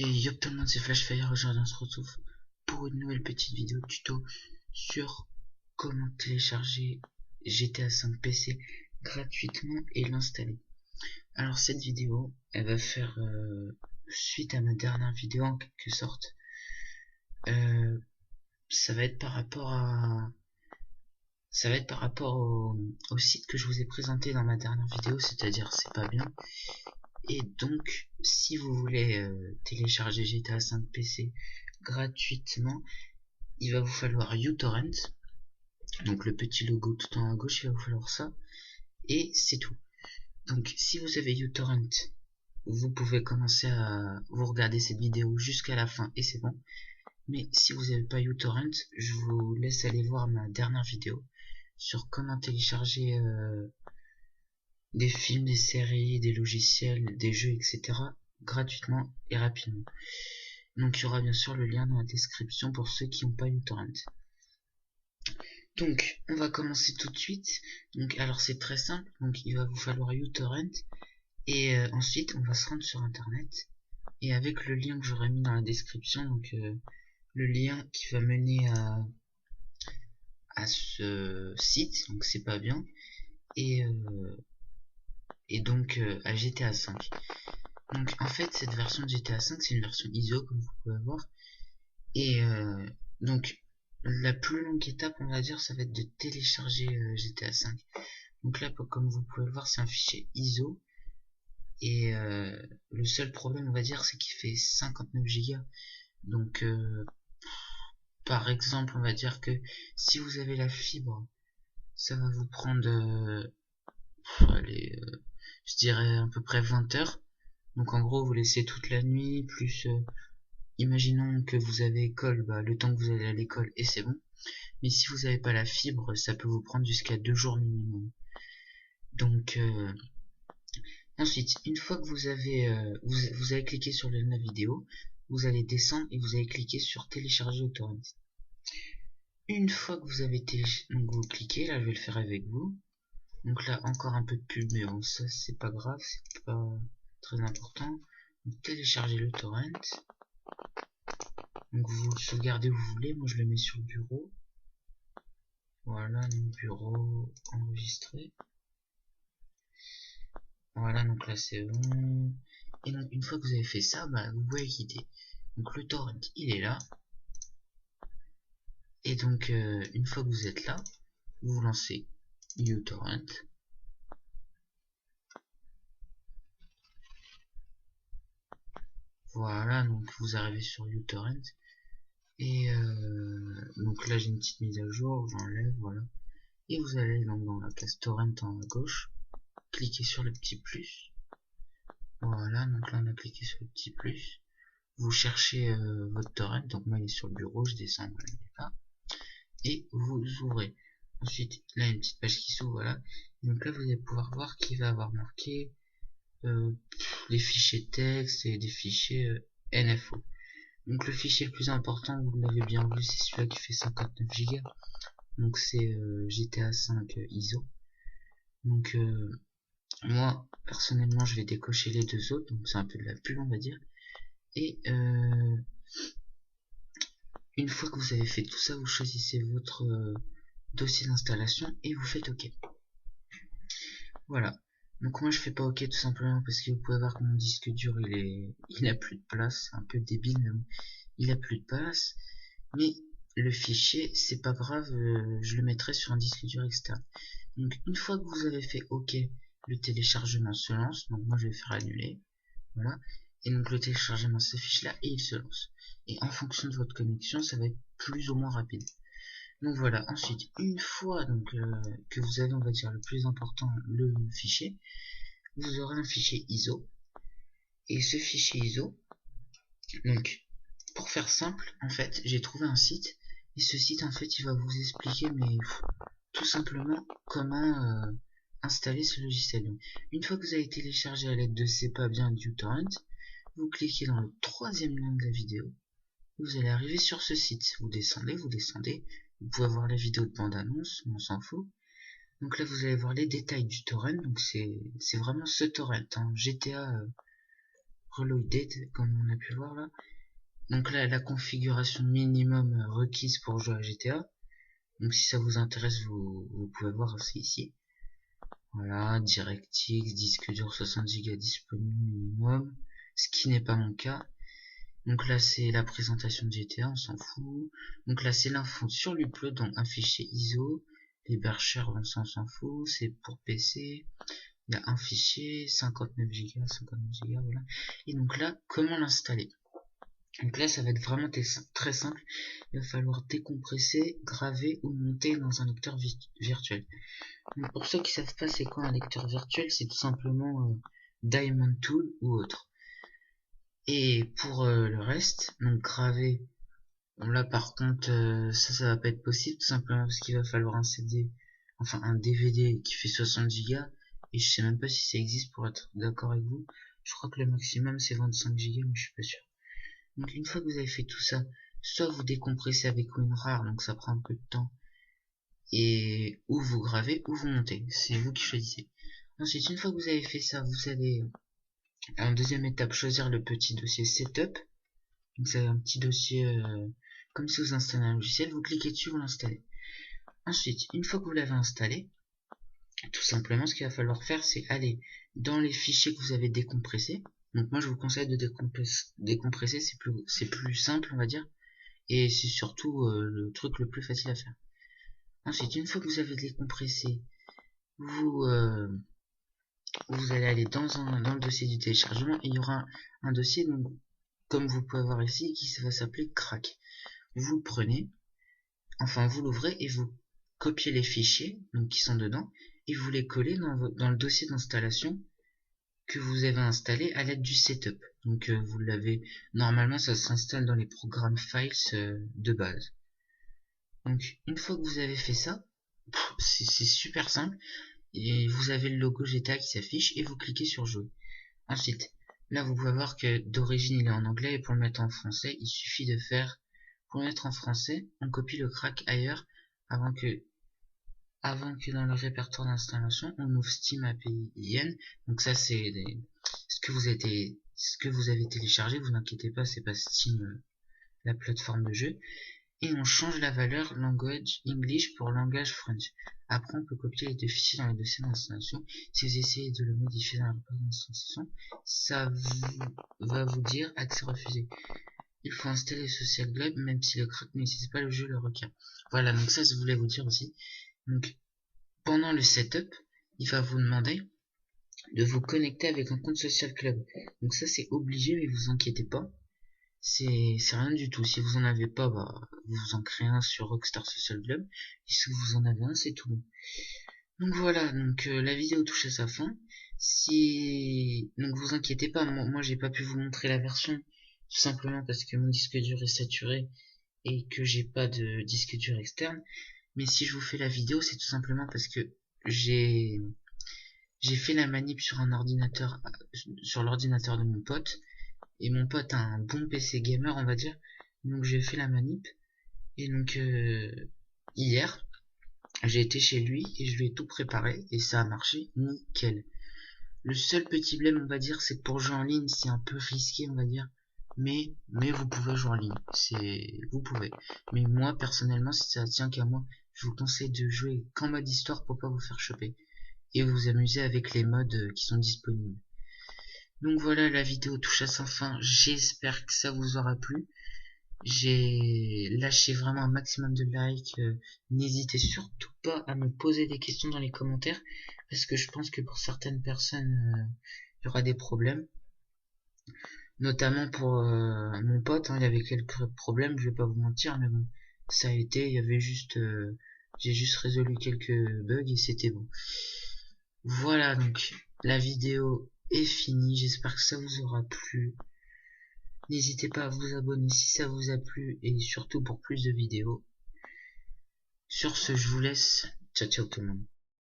Et yo tout le monde, c'est Flashfire. Aujourd'hui on se retrouve pour une nouvelle petite vidéo tuto sur comment télécharger GTA 5 PC gratuitement et l'installer. Alors cette vidéo, elle va faire suite à ma dernière vidéo en quelque sorte. Euh, ça va être par rapport à ça va être par rapport au site que je vous ai présenté dans ma dernière vidéo, c'est-à-dire c'est pas bien. Et donc, si vous voulez télécharger GTA 5 PC gratuitement, il va vous falloir uTorrent, donc le petit logo tout en haut à gauche, il va vous falloir ça, et c'est tout. Donc, si vous avez uTorrent, vous pouvez commencer à vous regarder cette vidéo jusqu'à la fin, et c'est bon. Mais si vous n'avez pas uTorrent, je vous laisse aller voir ma dernière vidéo sur comment télécharger des films, des séries, des logiciels, des jeux, etc. gratuitement et rapidement. Donc il y aura bien sûr le lien dans la description pour ceux qui n'ont pas uTorrent. Donc on va commencer tout de suite. Donc alors c'est très simple. Donc il va vous falloir uTorrent et ensuite on va se rendre sur internet et avec le lien que j'aurai mis dans la description, donc le lien qui va mener à ce site, donc c'est pas bien, et donc à GTA 5. Donc en fait cette version de GTA 5 c'est une version ISO comme vous pouvez voir. Et donc la plus longue étape on va dire ça va être de télécharger GTA 5. Donc là comme vous pouvez le voir c'est un fichier ISO. Et le seul problème on va dire c'est qu'il fait 59 Go. Donc par exemple on va dire que si vous avez la fibre ça va vous prendre allez, je dirais à peu près 20 heures. Donc en gros vous laissez toute la nuit plus imaginons que vous avez école, bah, le temps que vous allez à l'école et c'est bon. Mais si vous n'avez pas la fibre, ça peut vous prendre jusqu'à 2 jours minimum. Donc ensuite, une fois que vous avez cliqué sur le lien de la vidéo, vous allez descendre et vous allez cliquer sur télécharger au torrent. Une fois que vous avez téléchargé, donc vous cliquez, là je vais le faire avec vous. Donc là encore un peu de pub, mais bon ça c'est pas grave, c'est pas très important. Donc, téléchargez le torrent. Donc vous le sauvegardez où vous voulez, moi je le mets sur le bureau. Voilà, mon bureau enregistré. Voilà, donc là c'est bon. Et donc une fois que vous avez fait ça, bah, vous pouvez quitter. Donc le torrent, il est là. Et donc une fois que vous êtes là, vous lancez uTorrent. Voilà, donc vous arrivez sur uTorrent. Et donc là j'ai une petite mise à jour, j'enlève, voilà. Et vous allez donc dans la case torrent en haut à gauche, cliquez sur le petit plus. Voilà, donc là on a cliqué sur le petit plus. Vous cherchez votre torrent, donc moi il est sur le bureau, je descends, voilà, il est là. Et vous ouvrez. Ensuite, là il y a une petite page qui s'ouvre, voilà. Et donc là vous allez pouvoir voir qu'il va avoir marqué les fichiers texte et des fichiers NFO. Donc le fichier le plus important, vous l'avez bien vu, c'est celui-là qui fait 59 Go. Donc c'est GTA 5 ISO. Donc moi personnellement je vais décocher les deux autres, donc c'est un peu de la pub on va dire. Et une fois que vous avez fait tout ça, vous choisissez votre dossier d'installation et vous faites OK. Voilà. Donc moi je fais pas OK tout simplement parce que vous pouvez voir que mon disque dur il a plus de place, c'est un peu débile mais bon, il a plus de place. Mais le fichier c'est pas grave, je le mettrai sur un disque dur externe. Donc une fois que vous avez fait OK, le téléchargement se lance. Donc moi je vais faire annuler. Voilà. Et donc le téléchargement s'affiche là et il se lance. Et en fonction de votre connexion, ça va être plus ou moins rapide. Donc voilà, ensuite, une fois donc que vous avez, on va dire, le plus important, le fichier, vous aurez un fichier ISO. Et ce fichier ISO, donc pour faire simple, en fait, j'ai trouvé un site. Et ce site, en fait, il va vous expliquer, mais tout simplement, comment installer ce logiciel. Donc, une fois que vous avez téléchargé à l'aide de C'est pas bien du torrent, vous cliquez dans le troisième lien de la vidéo. Vous allez arriver sur ce site. Vous descendez. Vous pouvez voir la vidéo de bande-annonce, on s'en fout. Donc là, vous allez voir les détails du torrent. Donc c'est vraiment ce torrent, hein, GTA reloaded, comme on a pu voir là. Donc là, la configuration minimum requise pour jouer à GTA. Donc si ça vous intéresse, vous pouvez voir, c'est ici. Voilà, DirectX, disque dur 60 Go disponible minimum, ce qui n'est pas mon cas. Donc là c'est la présentation de GTA, on s'en fout. Donc là c'est l'info sur l'upload, donc un fichier ISO, l'hébergeur on s'en fout, c'est pour PC. Il y a un fichier 59 Go, 59 Go, voilà. Et donc là, comment l'installer? Donc là ça va être vraiment très simple. Il va falloir décompresser, graver ou monter dans un lecteur virtuel. Donc pour ceux qui savent pas c'est quoi un lecteur virtuel, c'est tout simplement Diamond Tool ou autre. Et pour le reste, donc graver, bon là par contre ça va pas être possible tout simplement parce qu'il va falloir un CD, enfin un DVD qui fait 60 Go et je sais même pas si ça existe pour être d'accord avec vous. Je crois que le maximum c'est 25 Go mais je suis pas sûr. Donc une fois que vous avez fait tout ça, soit vous décompressez avec WinRAR, donc ça prend un peu de temps, et ou vous gravez ou vous montez, c'est vous qui choisissez. Ensuite, une fois que vous avez fait ça, vous allez en deuxième étape choisir le petit dossier setup. Donc c'est un petit dossier comme si vous installez un logiciel, vous cliquez dessus, vous l'installez. Ensuite, une fois que vous l'avez installé, tout simplement ce qu'il va falloir faire c'est aller dans les fichiers que vous avez décompressés. Donc moi je vous conseille de décompresser, c'est plus simple on va dire, et c'est surtout le truc le plus facile à faire. Ensuite, une fois que vous avez décompressé, vous allez aller dans le dossier du téléchargement et il y aura un dossier, donc, comme vous pouvez voir ici, qui va s'appeler crack. Vous le prenez, enfin vous l'ouvrez et vous copiez les fichiers donc qui sont dedans et vous les collez dans le dossier d'installation que vous avez installé à l'aide du setup. Donc vous l'avez, normalement ça s'installe dans les programmes files de base. Donc une fois que vous avez fait ça, c'est super simple. Et vous avez le logo GTA qui s'affiche et vous cliquez sur jouer. Ensuite, là vous pouvez voir que d'origine il est en anglais et pour le mettre en français, il suffit de faire, pour le mettre en français, on copie le crack ailleurs avant que dans le répertoire d'installation, on ouvre Steam API IN. Donc ça c'est ce que vous avez téléchargé, vous inquiétez pas, c'est pas Steam la plateforme de jeu. Et on change la valeur language English pour langage French. Après, on peut copier les deux fichiers dans les dossiers d'installation. Si vous essayez de le modifier dans la page d'installation, ça va vous dire accès refusé. Il faut installer Social Globe, même si le crack n'utilise pas le jeu le requiert. Voilà, donc ça, je voulais vous dire aussi. Donc, pendant le setup, il va vous demander de vous connecter avec un compte Social Club. Donc ça, c'est obligé, mais vous inquiétez pas. C'est rien du tout. Si vous en avez pas, bah, vous en créez un sur Rockstar Social Club. Et si vous en avez un, c'est tout bon. Donc voilà, donc la vidéo touche à sa fin. Donc vous inquiétez pas, moi j'ai pas pu vous montrer la version, tout simplement parce que mon disque dur est saturé et que j'ai pas de disque dur externe. Mais si je vous fais la vidéo, c'est tout simplement parce que j'ai fait la manip sur un ordinateur, sur l'ordinateur de mon pote. Et mon pote a un bon PC gamer, on va dire. Donc j'ai fait la manip. Et donc hier, j'ai été chez lui et je lui ai tout préparé. Et ça a marché nickel. Le seul petit blème, on va dire, c'est que pour jouer en ligne, c'est un peu risqué, on va dire. Mais vous pouvez jouer en ligne. Vous pouvez. Mais moi, personnellement, si ça tient qu'à moi, je vous conseille de jouer qu'en mode histoire pour pas vous faire choper. Et vous amuser avec les modes qui sont disponibles. Donc voilà, la vidéo touche à sa fin. J'espère que ça vous aura plu. J'ai lâché vraiment un maximum de likes. N'hésitez surtout pas à me poser des questions dans les commentaires. Parce que je pense que pour certaines personnes, il y aura des problèmes. Notamment pour mon pote, il y avait quelques problèmes, je vais pas vous mentir. Mais bon, ça a été, il y avait juste... j'ai juste résolu quelques bugs et c'était bon. Voilà, donc la vidéo est finie, j'espère que ça vous aura plu. N'hésitez pas à vous abonner si ça vous a plu et surtout pour plus de vidéos. Sur ce, je vous laisse. Ciao ciao tout le monde.